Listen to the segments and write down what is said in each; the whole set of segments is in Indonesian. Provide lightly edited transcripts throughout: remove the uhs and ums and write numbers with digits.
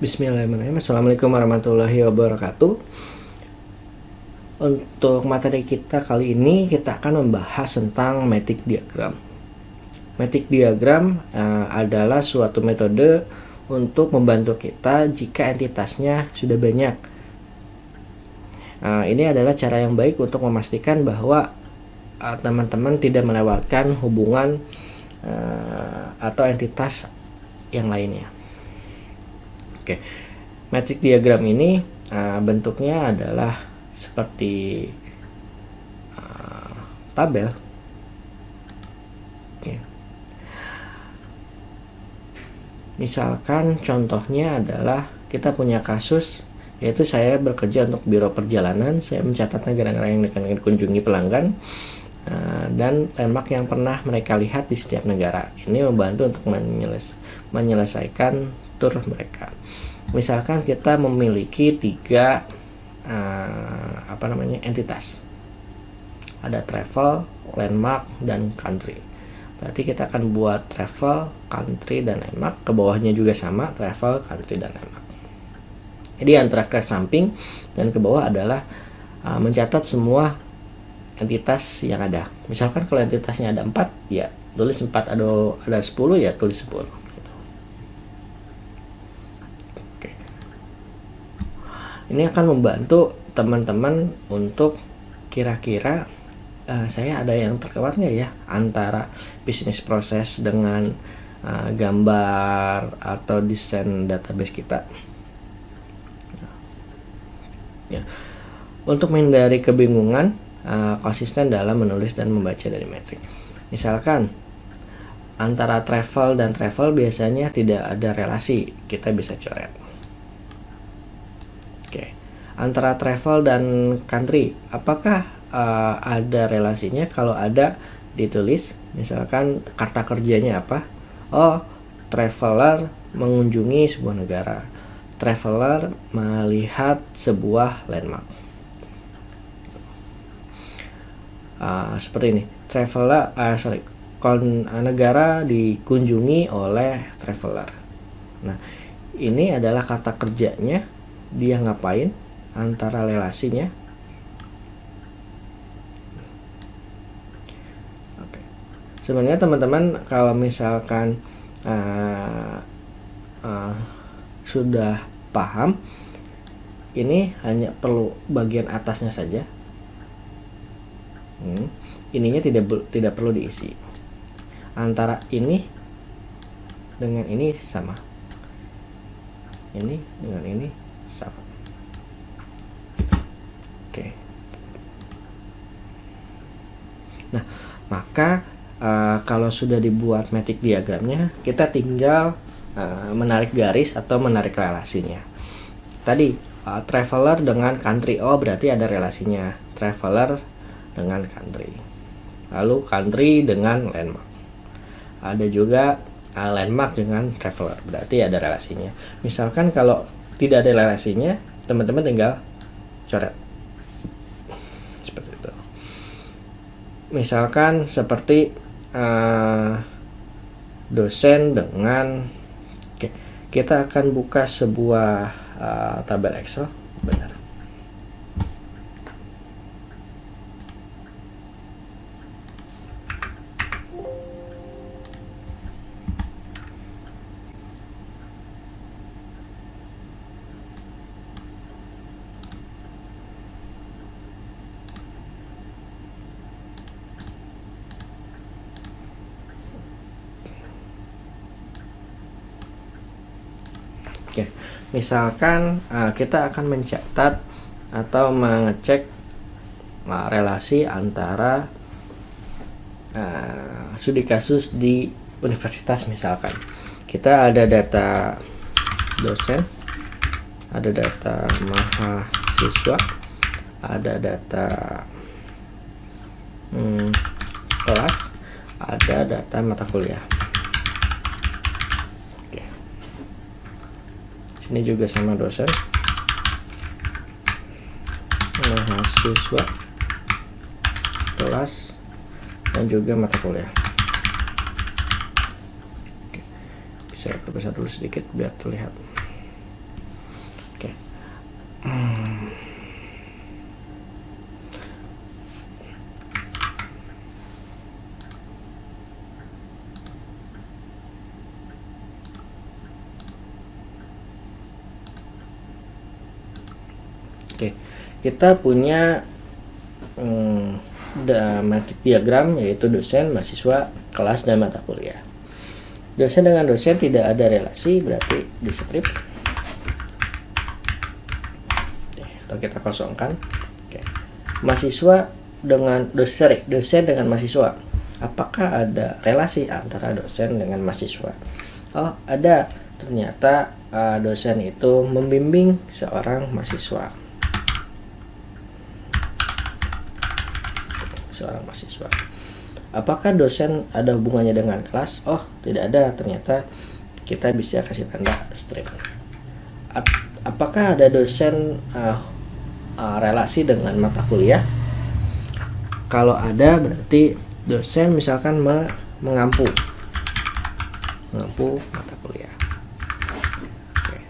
Bismillahirrahmanirrahim. Assalamualaikum warahmatullahi wabarakatuh. Untuk materi kita kali ini kita akan membahas tentang matrix diagram. Matrix diagram adalah suatu metode untuk membantu kita jika entitasnya sudah banyak. Ini adalah cara yang baik untuk memastikan bahwa teman-teman tidak melewatkan hubungan atau entitas yang lainnya. Oke, matrix diagram ini bentuknya adalah seperti tabel. Oke. Misalkan contohnya adalah kita punya kasus, yaitu saya bekerja untuk biro perjalanan, saya mencatat negara-negara yang akan dikunjungi pelanggan dan landmark yang pernah mereka lihat di setiap negara. Ini membantu untuk menyelesaikan tur mereka. Misalkan kita memiliki tiga entitas, ada travel, landmark, dan country. Berarti kita akan buat travel, country, dan landmark. Ke bawahnya juga sama, travel, country, dan landmark. Jadi antara ke samping dan ke bawah adalah mencatat semua entitas yang ada. Misalkan kalau entitasnya ada 4, ya tulis 4, ada 10, ya tulis 10. Ini akan membantu teman-teman untuk kira-kira saya ada yang terlewat nggak ya antara bisnis proses dengan gambar atau desain database kita. Ya. Untuk menghindari kebingungan, konsisten dalam menulis dan membaca dari metrik. Misalkan antara travel dan travel biasanya tidak ada relasi, kita bisa coret. Antara travel dan country, apakah ada relasinya? Kalau ada, ditulis. Misalkan kata kerjanya apa? Oh, traveler mengunjungi sebuah negara, traveler melihat sebuah landmark. Seperti ini, traveler negara dikunjungi oleh traveler. Nah, ini adalah kata kerjanya, dia ngapain, antara relasinya. Oke. Sebenarnya teman-teman kalau misalkan sudah paham, ini hanya perlu bagian atasnya saja. Ininya tidak perlu diisi. Antara ini dengan ini sama. Ini dengan ini sama. Oke. Nah, maka kalau sudah dibuat matrix diagramnya, kita tinggal menarik garis atau menarik relasinya. Tadi traveler dengan country, oh berarti ada relasinya. Traveler dengan country. Lalu country dengan landmark. Ada juga landmark dengan traveler, berarti ada relasinya. Misalkan kalau tidak ada relasinya, teman-teman tinggal coret. Seperti itu. Misalkan seperti dosen dengan, kita akan buka sebuah tabel Excel. Benar. Oke, misalkan kita akan mencatat atau mengecek relasi antara studi kasus di universitas. Misalkan kita ada data dosen, ada data mahasiswa, ada data kelas, ada data mata kuliah. Ini juga sama dosen, mahasiswa, kelas, dan juga mata kuliah. Oke. Bisa perbesar dulu sedikit biar terlihat. kita punya matrix diagram, yaitu dosen, mahasiswa, kelas, dan mata kuliah. Dosen dengan dosen tidak ada relasi, berarti di strip atau kita kosongkan. Oke. Mahasiswa dengan dosen dengan mahasiswa, apakah ada relasi antara dosen dengan mahasiswa? Oh, ada. Ternyata dosen itu membimbing seorang mahasiswa. Apakah dosen ada hubungannya dengan kelas? Oh, tidak ada. Ternyata kita bisa kasih tanda strip. Apakah ada dosen relasi dengan mata kuliah? Kalau ada, berarti dosen misalkan mengampu mata kuliah. Oke.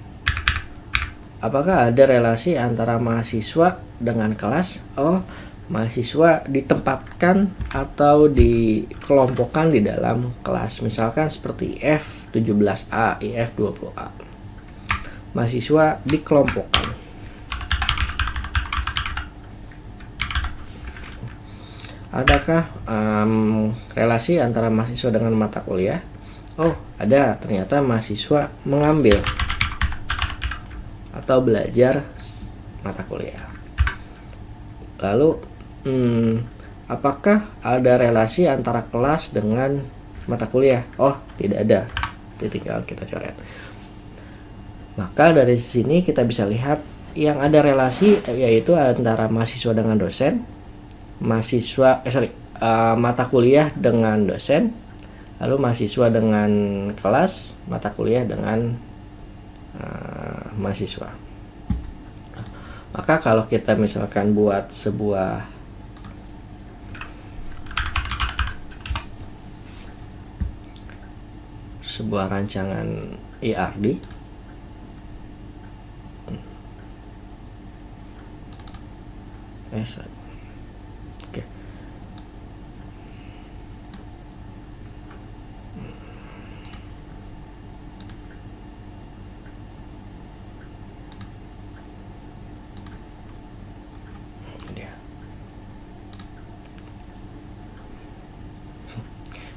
Apakah ada relasi antara mahasiswa dengan kelas? Oh, mahasiswa ditempatkan atau dikelompokkan di dalam kelas, misalkan seperti IF 17A, IF 20A. Mahasiswa dikelompokkan. Adakah relasi antara mahasiswa dengan mata kuliah? Oh, ada. Ternyata mahasiswa mengambil atau belajar mata kuliah. Lalu, apakah ada relasi antara kelas dengan mata kuliah? Oh, tidak ada. Tinggal kita coret. Maka dari sini kita bisa lihat yang ada relasi yaitu antara mahasiswa dengan dosen, mata kuliah dengan dosen, lalu mahasiswa dengan kelas, mata kuliah dengan mahasiswa. Maka kalau kita misalkan buat sebuah rancangan IRD, oke.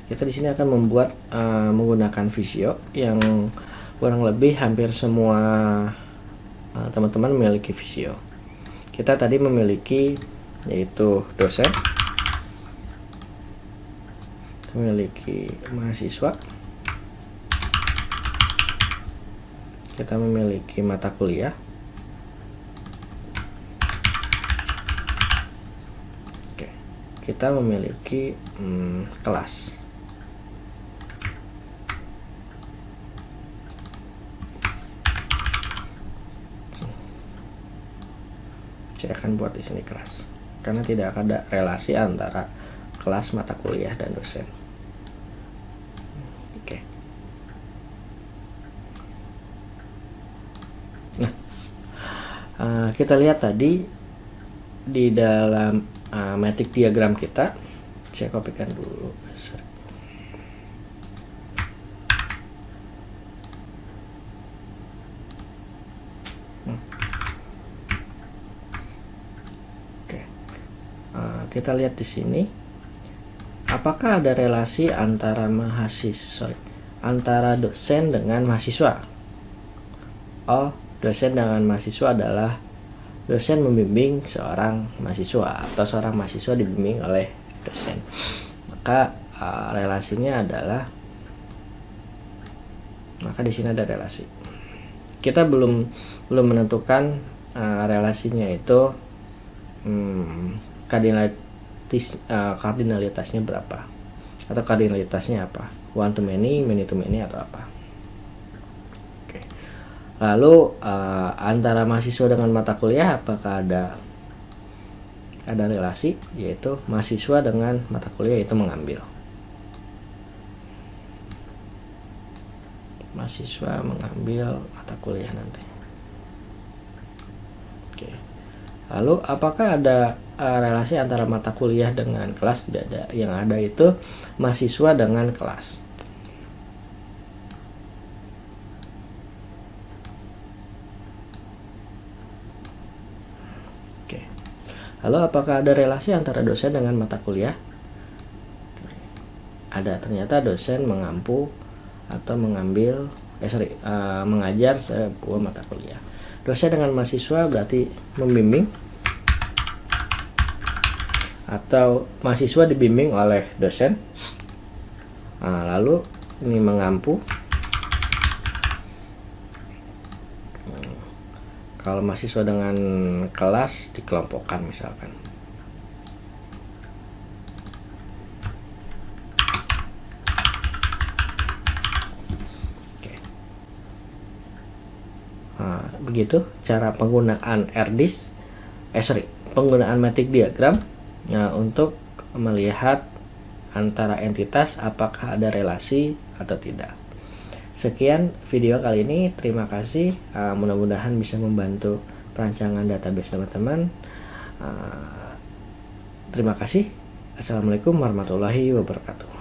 Kita di sini akan membuat menggunakan Visio yang kurang lebih hampir semua teman-teman memiliki Visio. Kita tadi memiliki yaitu dosen, memiliki mahasiswa, kita memiliki mata kuliah, oke, kita memiliki kelas. Saya akan buat di sini kelas karena tidak ada relasi antara kelas, mata kuliah, dan dosen. Oke. Nah, kita lihat tadi di dalam matrix diagram kita, saya kopikan dulu. Kita lihat di sini, apakah ada relasi antara antara dosen dengan mahasiswa? Oh, dosen dengan mahasiswa adalah dosen membimbing seorang mahasiswa atau seorang mahasiswa dibimbing oleh dosen. Maka relasinya adalah, maka di sini ada relasi. Kita belum menentukan relasinya itu kardinalitasnya berapa atau kardinalitasnya apa, one to many, many to many, atau apa. Oke. Lalu antara mahasiswa dengan mata kuliah, apakah ada relasi, yaitu mahasiswa dengan mata kuliah itu mengambil. Mahasiswa mengambil mata kuliah nanti. Oke. Lalu apakah ada relasi antara mata kuliah dengan kelas? Tidak ada. Yang ada itu mahasiswa dengan kelas. Oke. Lalu apakah ada relasi antara dosen dengan mata kuliah? Ada, ternyata dosen mengampu atau mengajar sebuah mata kuliah. Dosen dengan mahasiswa berarti membimbing, atau mahasiswa dibimbing oleh dosen. Lalu ini mengampu. Kalau mahasiswa dengan kelas dikelompokkan misalkan. Begitu cara penggunaan RDIS, penggunaan matrix diagram untuk melihat antara entitas apakah ada relasi atau tidak. Sekian video kali ini, terima kasih. Mudah-mudahan bisa membantu perancangan database teman-teman. Terima kasih. Assalamualaikum warahmatullahi wabarakatuh.